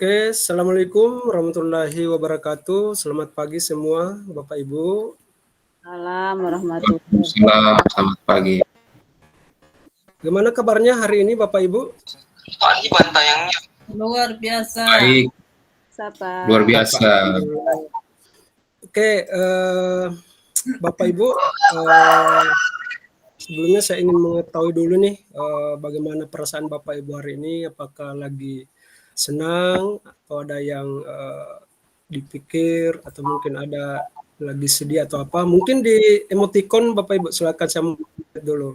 Oke, Assalamualaikum warahmatullahi wabarakatuh. Selamat pagi semua, Bapak Ibu. Assalamualaikum warahmatullahi Waalaikumsalam, selamat pagi. Gimana kabarnya hari ini, Bapak Ibu? Pagi bantayangnya. Luar biasa. Baik, Sapa. luar biasa. Oke, Bapak Ibu, sebelumnya saya ingin mengetahui dulu nih, bagaimana perasaan Bapak Ibu hari ini. Apakah lagi senang atau ada yang dipikir atau mungkin ada lagi sedih atau apa? Mungkin di emoticon Bapak Ibu silakan saya lihat dulu.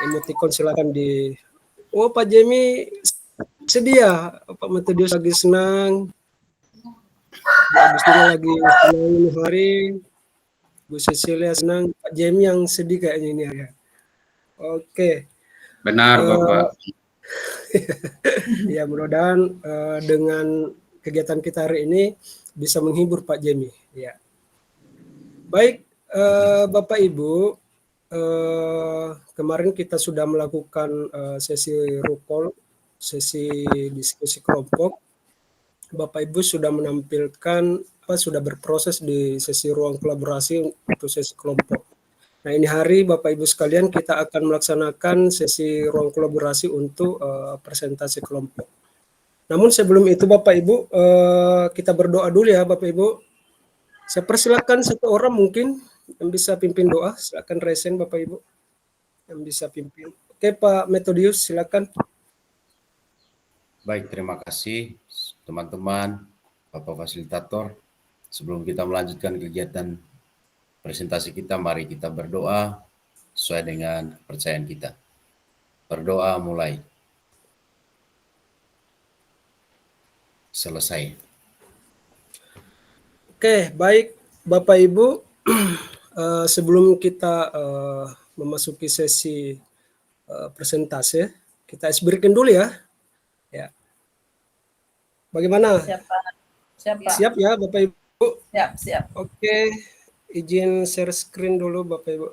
Emoticon silakan di. Oh, Pak Jemi sedih ya, Pak Matius lagi senang, Bu Agustina lagi senang ini hari, Bu Cecilia senang, Pak Jemi yang sedih kayaknya ini ya. Oke. Benar, Bapak. Ya, mudah-mudahan dengan kegiatan kita hari ini bisa menghibur Pak Jemi. Ya. Baik, Bapak Ibu, kemarin kita sudah melakukan sesi rukol, sesi diskusi kelompok. Bapak Ibu sudah menampilkan sudah berproses di sesi ruang kolaborasi untuk sesi kelompok. Nah, ini hari Bapak Ibu sekalian kita akan melaksanakan sesi ruang kolaborasi untuk presentasi kelompok. Namun sebelum itu Bapak Ibu, kita berdoa dulu ya Bapak Ibu. Saya persilakan satu orang mungkin yang bisa pimpin doa. Silakan resen Bapak Ibu yang bisa pimpin. Oke Pak Metodius, silakan. Baik, terima kasih teman-teman, Bapak Fasilitator. Sebelum kita melanjutkan kegiatan presentasi kita, mari kita berdoa sesuai dengan kepercayaan kita. Berdoa mulai. Selesai. Oke, baik Bapak Ibu. Sebelum kita memasuki sesi presentasi, kita icebreaking dulu ya. Ya. Bagaimana? Siap ya Bapak Ibu? Siap. Oke, izin share screen dulu Bapak Ibu.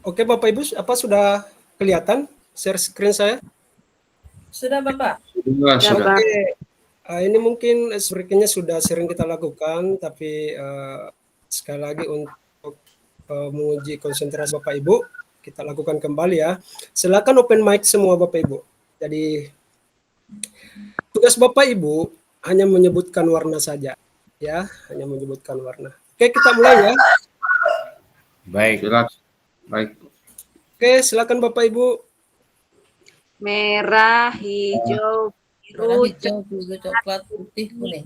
Oke Bapak Ibu, apa sudah kelihatan share screen saya? Sudah Bapak? Sudah. Oke, ini mungkin screen-nya sudah sering kita lakukan, tapi sekali lagi untuk menguji konsentrasi Bapak Ibu, kita lakukan kembali ya. Silakan open mic semua Bapak Ibu. Jadi tugas Bapak Ibu hanya menyebutkan warna saja, ya, hanya menyebutkan warna. Oke, kita mulai ya. Baik. Baik. Oke, silakan Bapak Ibu. Merah, hijau, biru, coklat, putih, kuning.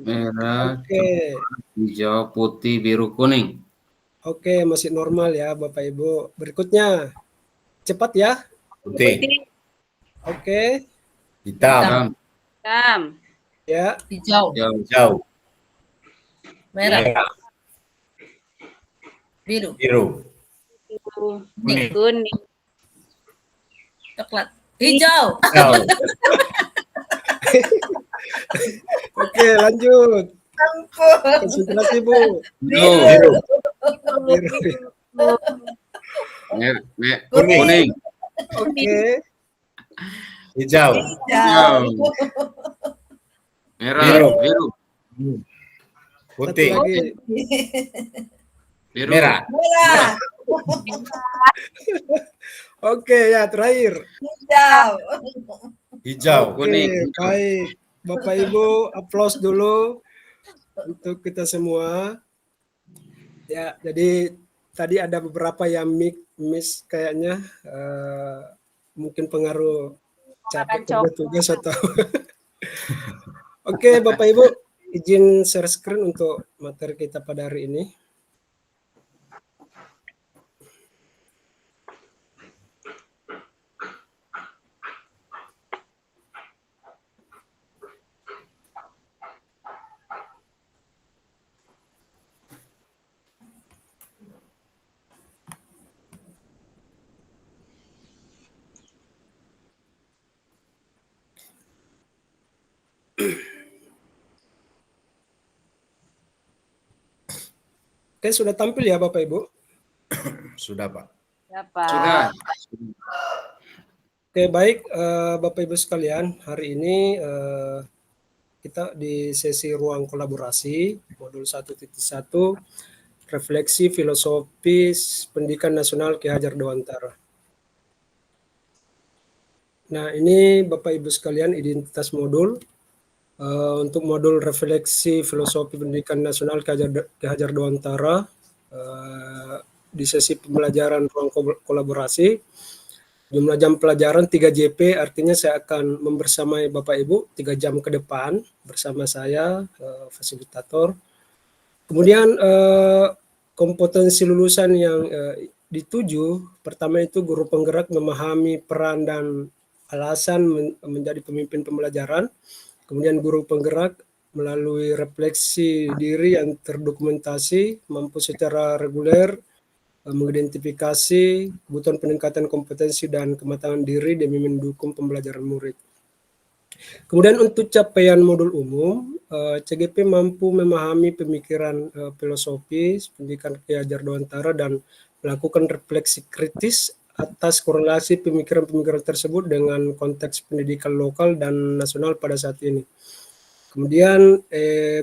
Merah, Oke. hijau, putih, biru, kuning. Oke, masih normal ya Bapak Ibu. Berikutnya, cepat ya. Putih. Oke. Hitam. Ya. Hijau. Merah. Biru. Kuning. Coklat. Hijau. Oke, lanjut. Konsentrasi Bu. Biru. Kuning. Oke. Hijau. Merah. Biru. Putih. Satu lagi. Biru. Merah. Oke, ya terakhir. Hijau. Oke, baik. Bapak Ibu, aplaus dulu untuk kita semua. Ya, jadi tadi ada beberapa yang miss kayaknya, mungkin pengaruh capek kerja tugas atau. Oke, Bapak Ibu, izin share screen untuk materi kita pada hari ini. Oke, sudah tampil ya Bapak Ibu? Sudah, Pak. Ya, Pak. Sudah. Oke, baik Bapak Ibu sekalian, hari ini kita di sesi ruang kolaborasi modul 1.1 refleksi filosofis pendidikan nasional Ki Hajar Dewantara. Nah, ini Bapak Ibu sekalian identitas modul untuk modul refleksi filosofi pendidikan nasional Ki Hajar Dewantara di sesi pembelajaran ruang kolaborasi. Jumlah jam pelajaran 3 JP, artinya saya akan membersamai Bapak Ibu 3 jam ke depan bersama saya, fasilitator. Kemudian kompetensi lulusan yang dituju, pertama itu guru penggerak memahami peran dan alasan menjadi pemimpin pembelajaran. Kemudian guru penggerak melalui refleksi diri yang terdokumentasi, mampu secara reguler mengidentifikasi kebutuhan peningkatan kompetensi dan kematangan diri demi mendukung pembelajaran murid. Kemudian untuk capaian modul umum, CGP mampu memahami pemikiran filosofis pendidikan Ki Hajar Dewantara dan melakukan refleksi kritis atas korelasi pemikiran-pemikiran tersebut dengan konteks pendidikan lokal dan nasional pada saat ini. Kemudian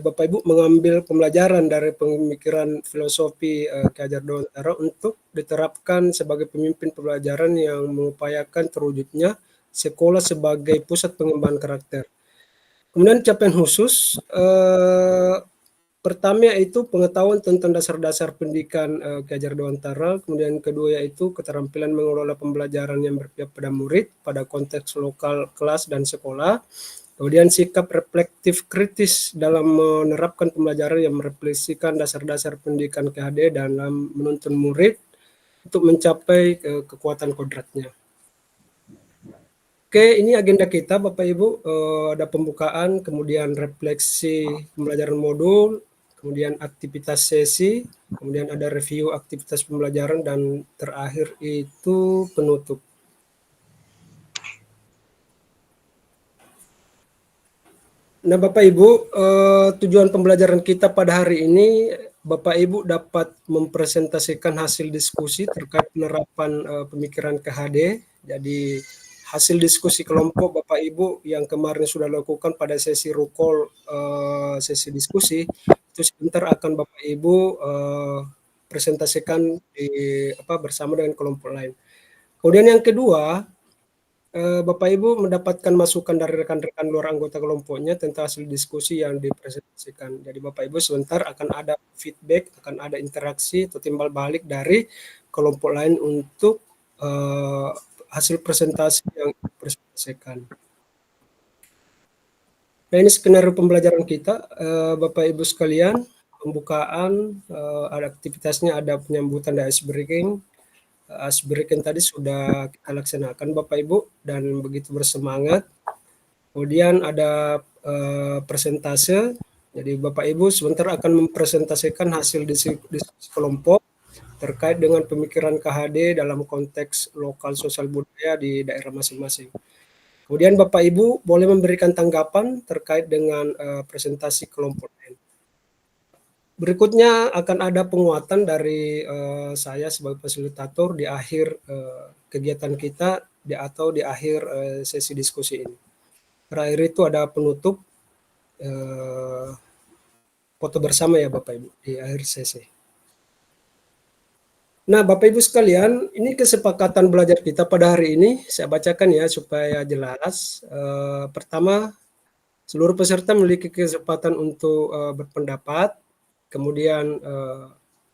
Bapak Ibu mengambil pembelajaran dari pemikiran filosofi Ki Hajar Dewantara untuk diterapkan sebagai pemimpin pembelajaran yang mengupayakan terwujudnya sekolah sebagai pusat pengembangan karakter. Kemudian capaian khusus pertama yaitu pengetahuan tentang dasar-dasar pendidikan Ki Hajar Dewantara, kemudian kedua yaitu keterampilan mengelola pembelajaran yang berpihak pada murid pada konteks lokal, kelas, dan sekolah. Kemudian sikap reflektif kritis dalam menerapkan pembelajaran yang merefleksikan dasar-dasar pendidikan KHD dalam menuntun murid untuk mencapai kekuatan kodratnya. Oke, ini agenda kita Bapak Ibu, ada pembukaan, kemudian refleksi pembelajaran modul, kemudian aktivitas sesi, kemudian ada review aktivitas pembelajaran, dan terakhir itu penutup. Nah Bapak Ibu, tujuan pembelajaran kita pada hari ini, Bapak Ibu dapat mempresentasikan hasil diskusi terkait penerapan pemikiran KHD. Jadi hasil diskusi kelompok Bapak Ibu yang kemarin sudah lakukan pada sesi rukol, sesi diskusi, itu sebentar akan Bapak Ibu presentasikan bersama dengan kelompok lain. Kemudian yang kedua, Bapak Ibu mendapatkan masukan dari rekan-rekan luar anggota kelompoknya tentang hasil diskusi yang dipresentasikan. Jadi Bapak Ibu sebentar akan ada feedback, akan ada interaksi atau timbal balik dari kelompok lain untuk hasil presentasi yang dipresentasikan. Nah ini skenario pembelajaran kita, Bapak Ibu sekalian, pembukaan, ada aktivitasnya, ada penyambutan dan ice breaking. Ice breaking tadi sudah kita laksanakan Bapak Ibu dan begitu bersemangat. Kemudian ada presentase, jadi Bapak Ibu sebentar akan mempresentasikan hasil diskusi kelompok terkait dengan pemikiran KHD dalam konteks lokal sosial budaya di daerah masing-masing. Kemudian Bapak Ibu boleh memberikan tanggapan terkait dengan presentasi kelompok lain. Berikutnya akan ada penguatan dari saya sebagai fasilitator di akhir kegiatan kita atau di akhir sesi diskusi ini. Terakhir itu ada penutup foto bersama ya Bapak Ibu di akhir sesi. Nah Bapak Ibu sekalian, ini kesepakatan belajar kita pada hari ini, saya bacakan ya supaya jelas. Pertama, seluruh peserta memiliki kesempatan untuk berpendapat. Kemudian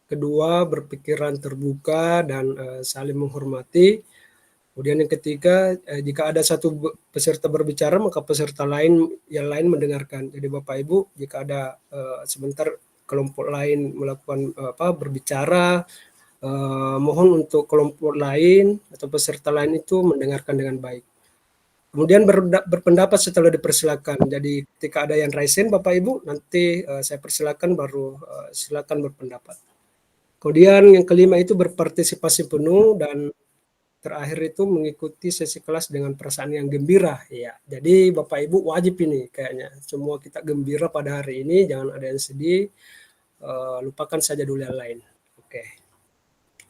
kedua, berpikiran terbuka dan saling menghormati. Kemudian yang ketiga, jika ada satu peserta berbicara, maka peserta yang lain mendengarkan. Jadi Bapak Ibu, jika ada sebentar kelompok lain melakukan berbicara, mohon untuk kelompok lain atau peserta lain itu mendengarkan dengan baik. Kemudian berpendapat setelah dipersilakan. Jadi ketika ada yang raise hand Bapak Ibu, nanti saya persilakan baru silakan berpendapat. Kemudian yang kelima itu berpartisipasi penuh, dan terakhir itu mengikuti sesi kelas dengan perasaan yang gembira. Ya, jadi Bapak Ibu wajib ini kayaknya semua kita gembira pada hari ini, jangan ada yang sedih. lupakan saja dulu yang lain.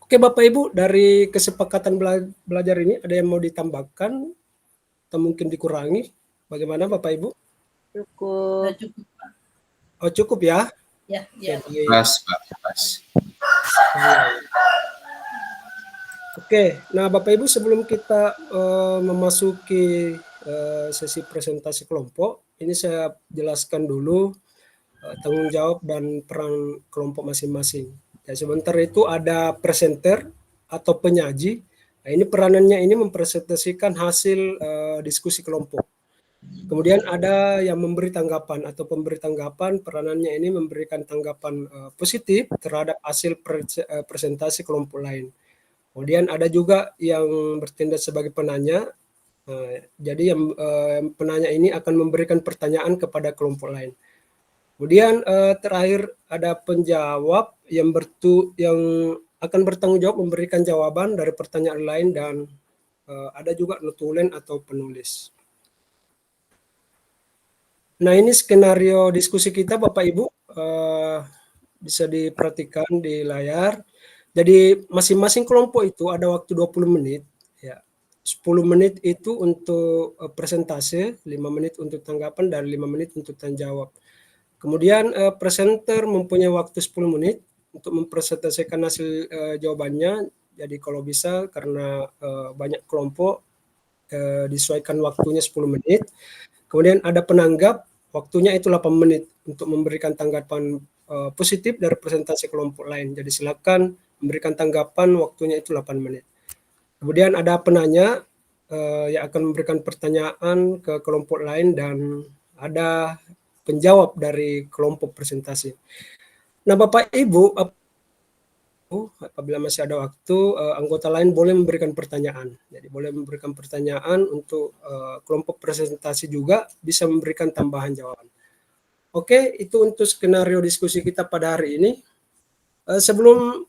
Oke, Bapak Ibu, dari kesepakatan belajar ini ada yang mau ditambahkan atau mungkin dikurangi? Bagaimana Bapak Ibu? Cukup. Sudah cukup, Pak. Oh, cukup ya? Ya, ya. Oke, baik. Pas, Pak. Pas. Oke, nah Bapak Ibu, sebelum kita memasuki sesi presentasi kelompok, ini saya jelaskan dulu tanggung jawab dan peran kelompok masing-masing. Ya, sebentar itu ada presenter atau penyaji. Nah, ini peranannya ini mempresentasikan hasil diskusi kelompok. Kemudian ada yang memberi tanggapan atau pemberi tanggapan, peranannya ini memberikan tanggapan positif terhadap hasil presentasi kelompok lain. Kemudian ada juga yang bertindak sebagai penanya. Jadi yang penanya ini akan memberikan pertanyaan kepada kelompok lain. Kemudian terakhir ada penjawab yang akan bertanggung jawab memberikan jawaban dari pertanyaan lain, dan ada juga notulen atau penulis. Nah, ini skenario diskusi kita Bapak Ibu, bisa diperhatikan di layar. Jadi masing-masing kelompok itu ada waktu 20 menit. Ya. 10 menit itu untuk presentase, 5 menit untuk tanggapan, dan 5 menit untuk tanya jawab. Kemudian presenter mempunyai waktu 10 menit untuk mempresentasikan hasil jawabannya. Jadi kalau bisa, karena banyak kelompok, disesuaikan waktunya 10 menit. Kemudian ada penanggap, waktunya itu 8 menit untuk memberikan tanggapan positif dari presentasi kelompok lain. Jadi silakan memberikan tanggapan, waktunya itu 8 menit. Kemudian ada penanya yang akan memberikan pertanyaan ke kelompok lain, dan ada penjawab dari kelompok presentasi. Nah, Bapak Ibu, apabila masih ada waktu, anggota lain boleh memberikan pertanyaan. Jadi boleh memberikan pertanyaan untuk kelompok presentasi juga bisa memberikan tambahan jawaban. Oke, itu untuk skenario diskusi kita pada hari ini. Sebelum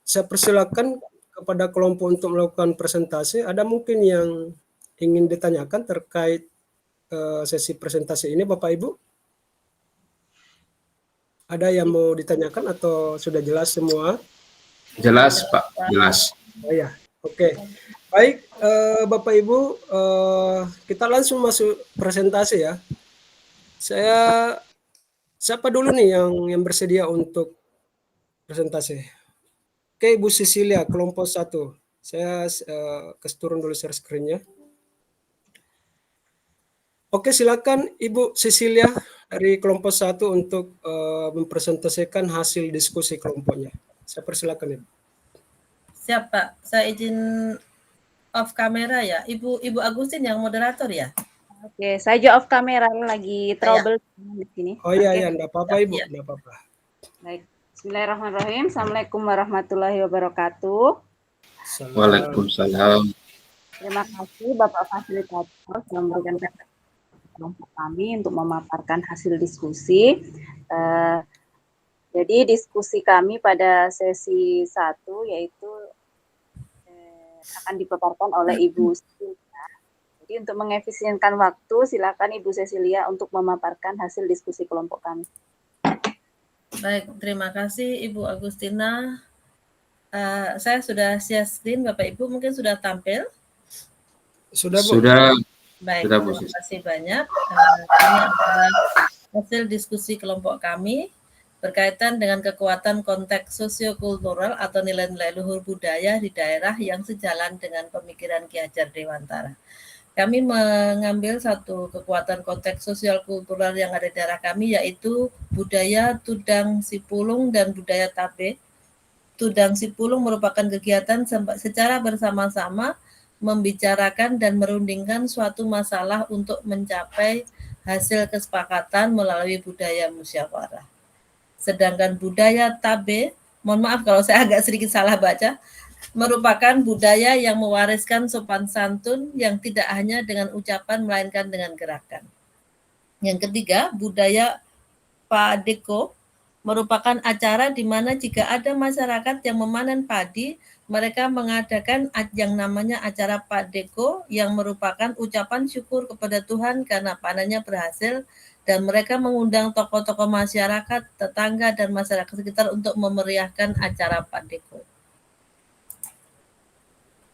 saya persilakan kepada kelompok untuk melakukan presentasi, ada mungkin yang ingin ditanyakan terkait sesi presentasi ini, Bapak Ibu? Ada yang mau ditanyakan atau sudah jelas semua? Jelas, Pak. Jelas. Oh ya, oke. Baik, Bapak Ibu, kita langsung masuk presentasi ya. Siapa dulu nih yang bersedia untuk presentasi? Oke, Ibu Cecilia, kelompok 1. Saya kasih turun dulu share screen-nya. Oke, silakan Ibu Cecilia dari kelompok 1 untuk mempresentasikan hasil diskusi kelompoknya. Saya persilakan, Ibu. Siap, Pak. Saya izin off kamera ya. Ibu Agustin yang moderator ya? Oke, saya juga off kamera lagi trouble di sini. Oh iya, Oke. ya, enggak apa-apa Ibu, Ya. enggak apa-apa. Baik. Bismillahirrahmanirrahim. Assalamualaikum warahmatullahi wabarakatuh. Waalaikumsalam. Terima kasih Bapak Fasilitator telah memberikan kelompok kami untuk memaparkan hasil diskusi. Jadi diskusi kami pada sesi 1 yaitu akan dipaparkan oleh Ibu Cecilia. Jadi untuk mengefisienkan waktu, silakan Ibu Cecilia untuk memaparkan hasil diskusi kelompok kami. Baik, terima kasih Ibu Agustina. Saya sudah share screen, Bapak Ibu mungkin sudah tampil. Sudah, Bu? Sudah. Baik, Sudah, Bu. terima kasih banyak. Ini adalah hasil diskusi kelompok kami berkaitan dengan kekuatan konteks sosiokultural atau nilai-nilai luhur budaya di daerah yang sejalan dengan pemikiran Ki Hajar Dewantara. Kami mengambil satu kekuatan konteks sosial kultural yang ada di daerah kami, yaitu budaya Tudang Sipulung dan budaya Tabe. Tudang Sipulung merupakan kegiatan secara bersama-sama membicarakan dan merundingkan suatu masalah untuk mencapai hasil kesepakatan melalui budaya musyawarah. Sedangkan budaya Tabe, mohon maaf kalau saya agak sedikit salah baca, merupakan budaya yang mewariskan sopan santun yang tidak hanya dengan ucapan melainkan dengan gerakan. Yang ketiga, budaya Padeko merupakan acara di mana jika ada masyarakat yang memanen padi, mereka mengadakan yang namanya acara Padeko yang merupakan ucapan syukur kepada Tuhan karena panennya berhasil dan mereka mengundang tokoh-tokoh masyarakat, tetangga, dan masyarakat sekitar untuk memeriahkan acara Padeko.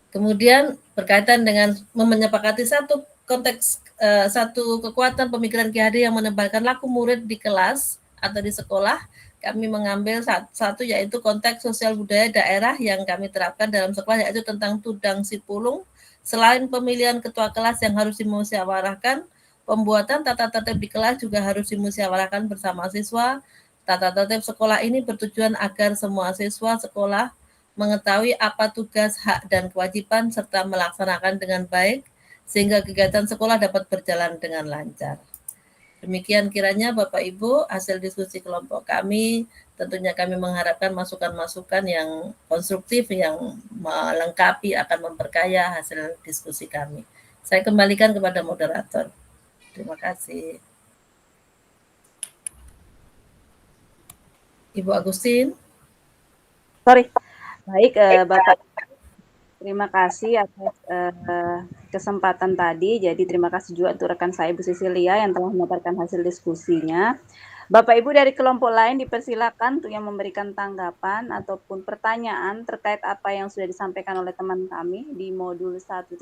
Kemudian berkaitan dengan menyepakati satu konteks, satu kekuatan pemikiran Ki Hadi yang menebalkan laku murid di kelas atau di sekolah, kami mengambil satu yaitu konteks sosial budaya daerah yang kami terapkan dalam sekolah, yaitu tentang Tudang Sipulung. Selain pemilihan ketua kelas yang harus dimusyawarahkan, pembuatan tata tertib di kelas juga harus dimusyawarahkan bersama siswa. Tata tertib sekolah ini bertujuan agar semua siswa sekolah mengetahui apa tugas, hak, dan kewajiban, serta melaksanakan dengan baik, sehingga kegiatan sekolah dapat berjalan dengan lancar. Demikian kiranya Bapak Ibu hasil diskusi kelompok kami. Tentunya kami mengharapkan masukan-masukan yang konstruktif, yang melengkapi, akan memperkaya hasil diskusi kami. Saya kembalikan kepada moderator. Terima kasih. Ibu Agustin. Sorry. Baik, Bapak, terima kasih atas kesempatan tadi. Jadi terima kasih juga untuk rekan saya Ibu Cecilia yang telah memaparkan hasil diskusinya. Bapak Ibu dari kelompok lain dipersilakan untuk yang memberikan tanggapan ataupun pertanyaan terkait apa yang sudah disampaikan oleh teman kami di modul 1.1.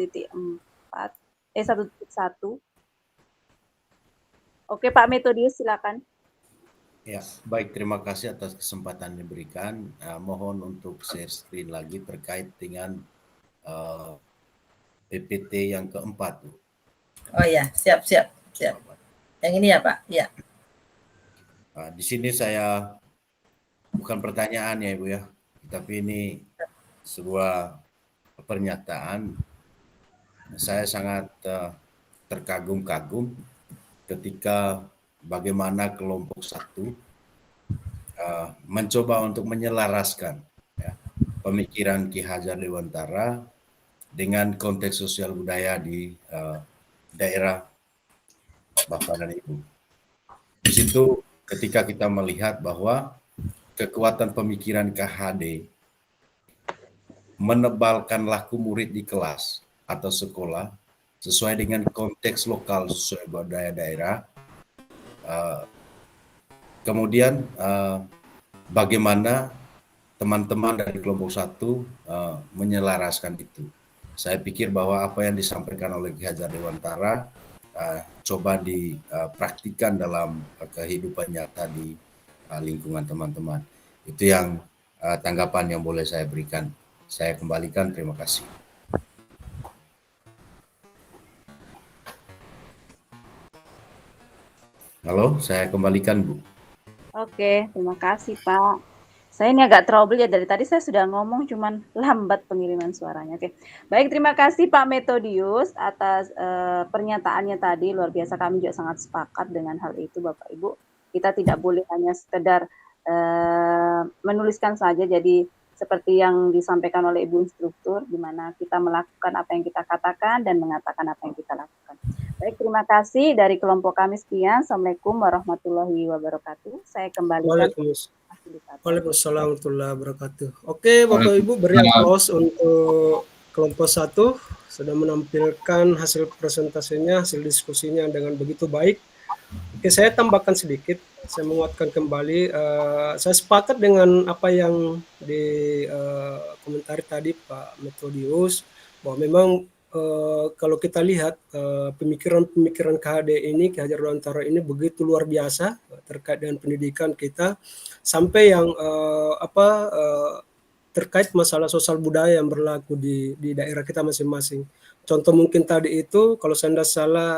Oke, Pak Metodius, silakan. Ya, baik, terima kasih atas kesempatan yang diberikan. Mohon untuk share screen lagi terkait dengan PPT yang keempat. Oh ya, siap. Yang ini ya Pak, ya. Di sini saya bukan pertanyaan ya Ibu ya, tapi ini sebuah pernyataan. Saya sangat terkagum-kagum ketika bagaimana kelompok 1 mencoba untuk menyelaraskan ya, pemikiran Ki Hajar Dewantara dengan konteks sosial budaya di daerah Bapak dan Ibu. Di situ ketika kita melihat bahwa kekuatan pemikiran KHD menebalkan laku murid di kelas atau sekolah sesuai dengan konteks lokal sesuai budaya daerah. Kemudian bagaimana teman-teman dari kelompok 1 menyelaraskan itu. Saya pikir bahwa apa yang disampaikan oleh Ki Hajar Dewantara coba dipraktikkan dalam kehidupan nyata di lingkungan teman-teman. Itu yang tanggapan yang boleh saya berikan. Saya kembalikan, terima kasih. Halo, saya kembalikan Bu. Oke, terima kasih Pak. Saya ini agak trouble ya, dari tadi saya sudah ngomong cuman lambat pengiriman suaranya. Oke. Baik, terima kasih Pak Metodius atas pernyataannya tadi, luar biasa, kami juga sangat sepakat dengan hal itu Bapak Ibu. Kita tidak boleh hanya sekedar menuliskan saja, jadi seperti yang disampaikan oleh Ibu Instruktur, di mana kita melakukan apa yang kita katakan dan mengatakan apa yang kita lakukan. Baik, terima kasih dari kelompok kami sekian. Assalamualaikum warahmatullahi wabarakatuh. Saya kembalikan. Waalaikumsalam warahmatullahi wabarakatuh. Oke, Bapak Ibu, beri aplaus untuk kelompok 1 sudah menampilkan hasil presentasinya, hasil diskusinya dengan begitu baik. Oke, saya tambahkan sedikit, saya menguatkan kembali. Saya sepakat dengan apa yang komentari tadi Pak Metodius, bahwa memang kalau kita lihat pemikiran KHD ini, Ki Hajar Dewantara ini begitu luar biasa terkait dengan pendidikan kita, sampai yang terkait masalah sosial budaya yang berlaku di daerah kita masing-masing. Contoh mungkin tadi itu, kalau saya tidak salah,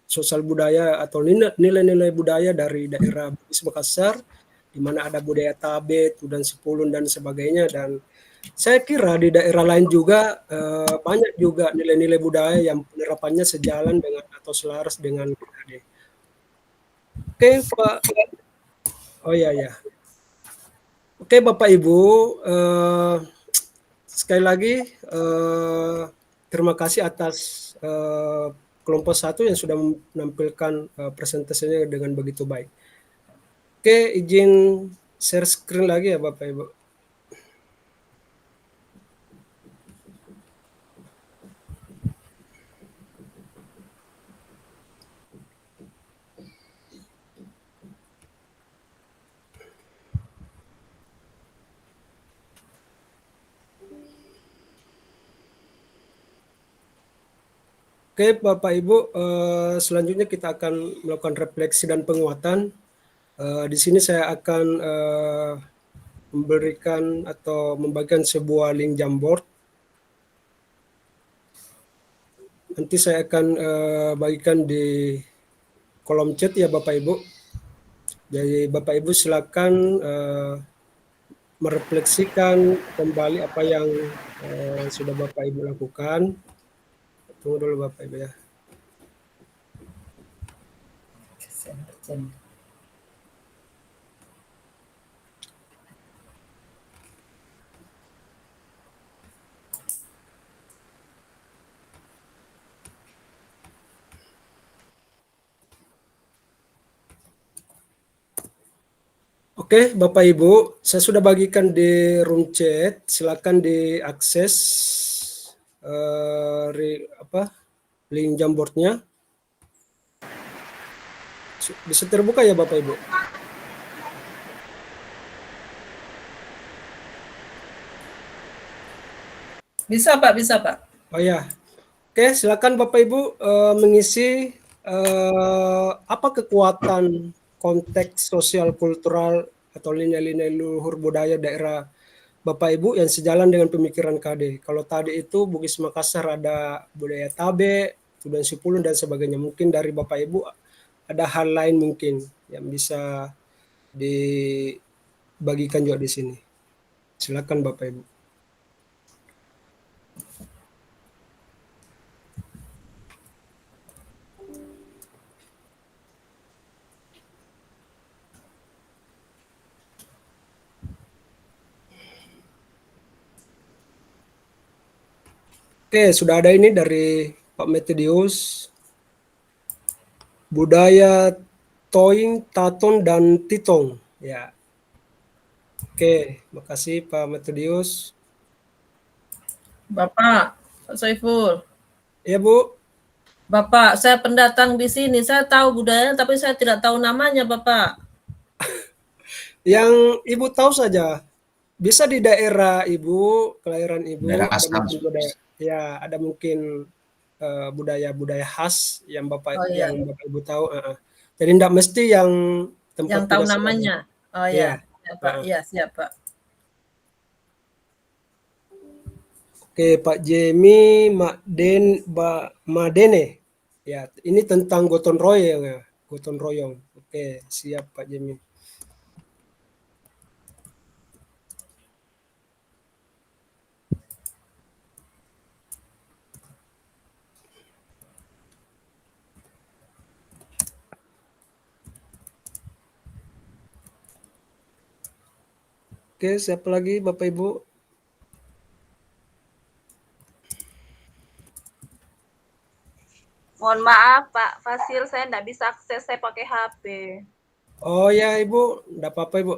sosial budaya atau nilai-nilai budaya dari daerah Bugis Makassar, di mana ada budaya Tabe, Tudang Sipulung dan sebagainya, dan saya kira di daerah lain juga banyak juga nilai-nilai budaya yang penerapannya sejalan dengan atau selaras dengan KHD. Oke, Pak. Oh ya. Oke, Bapak Ibu, sekali lagi terima kasih atas kelompok 1 yang sudah menampilkan presentasinya dengan begitu baik. Oke, izin share screen lagi ya Bapak Ibu. Oke, Bapak Ibu, selanjutnya kita akan melakukan refleksi dan penguatan. Di sini saya akan memberikan atau membagikan sebuah link Jamboard. Nanti saya akan bagikan di kolom chat ya Bapak Ibu. Jadi Bapak Ibu silakan merefleksikan kembali apa yang sudah Bapak Ibu lakukan. Tunggu dulu Bapak Ibu ya. Oke, Bapak Ibu, saya sudah bagikan di room chat. Silakan diakses link Jamboardnya. Bisa terbuka ya Bapak Ibu? Bisa Pak, bisa Pak. Oh ya, oke, silakan Bapak Ibu mengisi apa kekuatan konteks sosial kultural atau nilai-nilai luhur budaya daerah Bapak Ibu yang sejalan dengan pemikiran KD. Kalau tadi itu Bugis Makassar ada budaya Tabe, Tudan Sipulun dan sebagainya. Mungkin dari Bapak Ibu ada hal lain mungkin yang bisa dibagikan juga di sini. Silakan Bapak Ibu. Oke, sudah ada ini dari Pak Metodius. Budaya Toing, Taton, dan Titong. Ya. Oke, makasih Pak Metodius. Bapak, Pak Soiful. Ya Bu. Bapak, saya pendatang di sini. Saya tahu budayanya, tapi saya tidak tahu namanya, Bapak. Yang Ibu tahu saja. Bisa di daerah Ibu, kelahiran Ibu, Daerah ada asal. mungkin budaya. Ya, ada mungkin budaya-budaya khas yang Bapak Bapak Ibu tahu. Jadi tidak mesti yang tempat yang tahu tidak namanya. Oh ya, ya. Pak. Ya, siap Pak. Oke, Pak Jemi Madene. Ya, ini tentang gotong royong ya, gotong royong. Oke, siap Pak Jemi. Oke, siapa lagi Bapak Ibu? Mohon maaf Pak Fasil, saya tidak bisa akses, saya pakai HP. Oh ya Ibu, enggak apa-apa Ibu.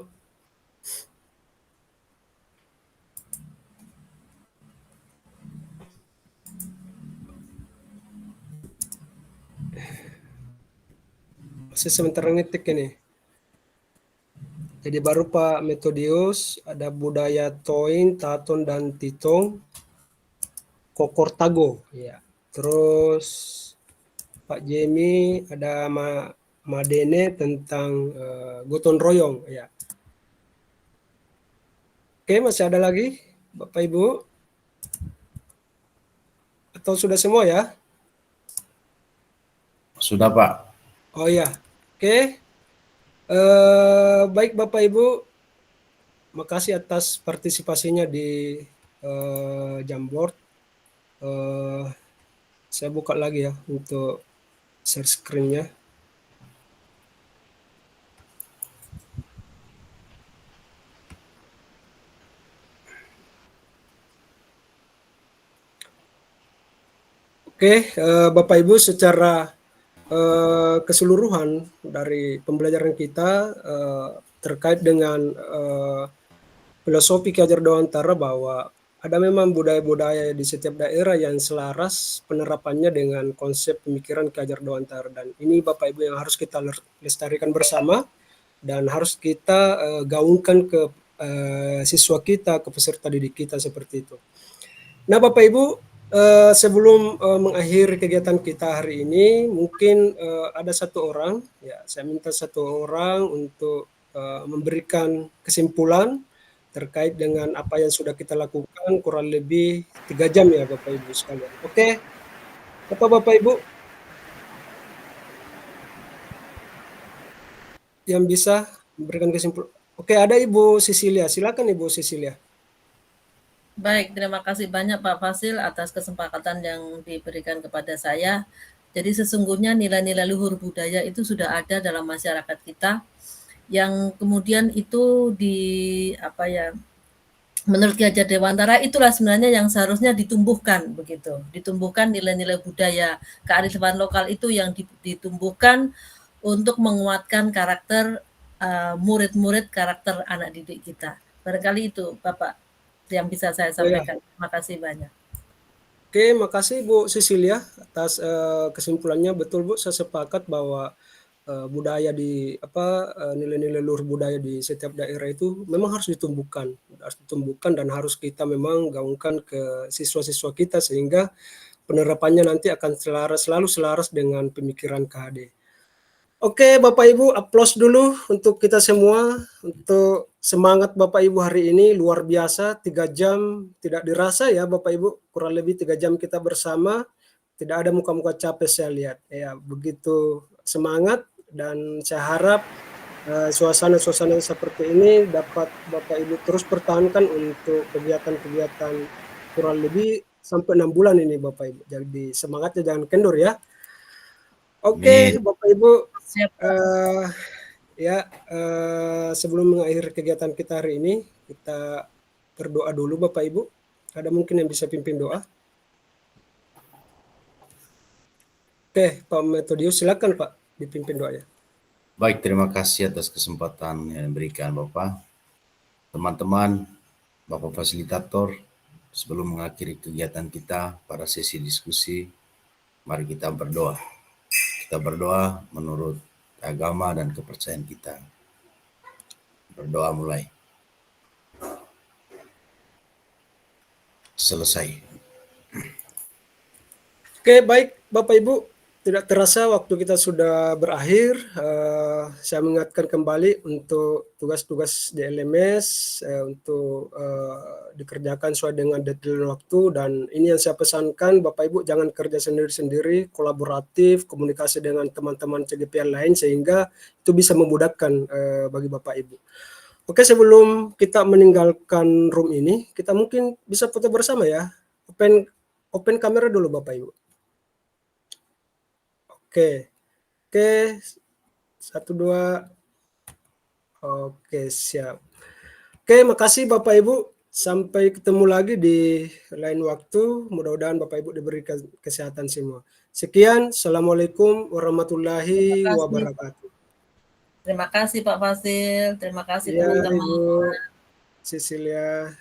Masih sebentar ngetik ini. Jadi baru Pak Metodius, ada budaya Toin, Taton, dan Titong, Kokortago. Ya. Terus Pak Jemi, ada Madene tentang gotong royong. Ya. Oke, masih ada lagi Bapak Ibu? Atau sudah semua ya? Sudah Pak. Oh ya, oke. Baik Bapak Ibu, makasih atas partisipasinya di Jamboard. Saya buka lagi ya untuk share screen-nya. Oke, Bapak Ibu, secara keseluruhan dari pembelajaran kita terkait dengan filosofi Ki Hajar Dewantara bahwa ada memang budaya-budaya di setiap daerah yang selaras penerapannya dengan konsep pemikiran Ki Hajar Dewantara, dan ini Bapak Ibu yang harus kita lestarikan bersama dan harus kita gaungkan ke siswa kita, ke peserta didik kita seperti itu. Nah Bapak Ibu, Sebelum mengakhiri kegiatan kita hari ini, mungkin ada satu orang, ya saya minta satu orang untuk memberikan kesimpulan terkait dengan apa yang sudah kita lakukan kurang lebih 3 jam ya Bapak Ibu sekalian. Oke, apa Bapak Ibu yang bisa memberikan kesimpulan? Oke, ada Ibu Sisilia, silakan Ibu Sisilia. Baik, terima kasih banyak Pak Fasil atas kesempatan yang diberikan kepada saya. Jadi sesungguhnya nilai-nilai luhur budaya itu sudah ada dalam masyarakat kita, yang kemudian itu menurut Ki Hajar Dewantara itulah sebenarnya yang seharusnya ditumbuhkan begitu. Ditumbuhkan nilai-nilai budaya, kearifan lokal itu yang ditumbuhkan untuk menguatkan karakter murid-murid, karakter anak didik kita. Barangkali itu Bapak yang bisa saya sampaikan. Terima kasih banyak. Oke, makasih Bu Sisilia atas kesimpulannya. Betul Bu, saya sepakat bahwa budaya nilai-nilai luhur budaya di setiap daerah itu memang harus ditumbuhkan dan harus kita memang gaungkan ke siswa-siswa kita sehingga penerapannya nanti akan selalu selaras dengan pemikiran KHD. Oke, Bapak Ibu, aplaus dulu untuk kita semua, untuk semangat Bapak Ibu hari ini luar biasa. 3 jam tidak dirasa ya Bapak Ibu, kurang lebih 3 jam kita bersama, tidak ada muka-muka capek saya lihat. Ya, begitu semangat dan saya harap suasana-suasana seperti ini dapat Bapak Ibu terus pertahankan untuk kegiatan-kegiatan kurang lebih sampai 6 bulan ini Bapak Ibu. Jadi semangatnya jangan kendur ya. Oke, Bapak Ibu, sebelum mengakhiri kegiatan kita hari ini, kita berdoa dulu Bapak Ibu. Ada mungkin yang bisa pimpin doa? Oke, Pak Metodius, silakan Pak dipimpin doanya. Baik, terima kasih atas kesempatan yang diberikan Bapak. Teman-teman, Bapak Fasilitator, sebelum mengakhiri kegiatan kita pada sesi diskusi, mari kita berdoa. Kita berdoa menurut agama dan kepercayaan kita. Berdoa mulai. Selesai. Oke, baik Bapak Ibu, tidak terasa waktu kita sudah berakhir. Saya mengingatkan kembali untuk tugas-tugas di LMS untuk dikerjakan sesuai dengan deadline waktu, dan ini yang saya pesankan Bapak Ibu, jangan kerja sendiri-sendiri, kolaboratif, komunikasi dengan teman-teman CGP lain sehingga itu bisa memudahkan bagi Bapak Ibu. Oke, sebelum kita meninggalkan room ini, kita mungkin bisa foto bersama ya. Open kamera dulu Bapak Ibu. Oke, 1, 2, oke siap. Oke, makasih Bapak Ibu, sampai ketemu lagi di lain waktu, mudah-mudahan Bapak Ibu diberi kesehatan semua. Sekian, Assalamualaikum warahmatullahi wabarakatuh. Terima kasih Pak Fasil, terima kasih Ya, teman-teman. Ibu Sisilia.